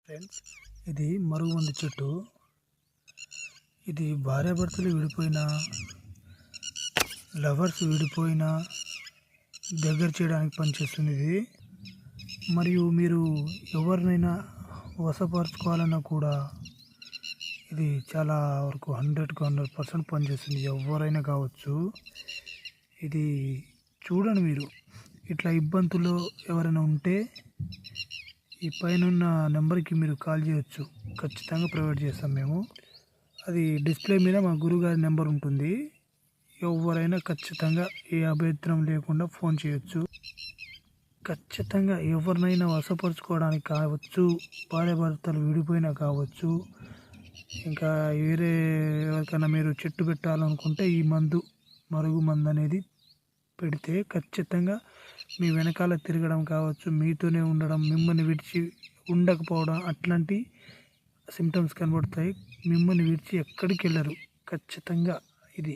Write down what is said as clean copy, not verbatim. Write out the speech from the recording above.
Friends, ఇది మరుగుమందు చెట్టు. ఇది భార్యాభర్తలు విడిపోయినా, లవర్స్ విడిపోయినా దగ్గర చేయడానికి పనిచేస్తుంది ఇది. మరియు మీరు ఎవరినైనా వశపరచుకోవాలన్నా కూడా ఇది చాలా వరకు 100కు 100% పనిచేస్తుంది. ఎవరైనా కావచ్చు. ఇది చూడండి, మీరు ఇట్లా ఇబ్బందుల్లో ఎవరైనా ఉంటే ఈ పైన నెంబర్కి మీరు కాల్ చేయొచ్చు. ఖచ్చితంగా ప్రొవైడ్ చేస్తాం మేము. అది డిస్ప్లే మీద మా గురుగారి నెంబర్ ఉంటుంది. ఎవరైనా ఖచ్చితంగా ఏ అభ్యంతరం లేకుండా ఫోన్ చేయొచ్చు. ఖచ్చితంగా ఎవరినైనా వశపరుచుకోవడానికి కావచ్చు, భార్యాభర్తలు విడిపోయినా కావచ్చు, ఇంకా వేరే ఎవరికైనా మీరు చెట్టు పెట్టాలనుకుంటే ఈ మరుగు మందు అనేది పెడితే ఖచ్చితంగా మీ వెనకాల తిరగడం కావచ్చు, మీతోనే ఉండడం, మిమ్మల్ని విడిచి ఉండకపోవడం, అట్లాంటి సిమ్టమ్స్ కనబడతాయి. మిమ్మల్ని విడిచి ఎక్కడికి వెళ్ళరు ఖచ్చితంగా ఇది.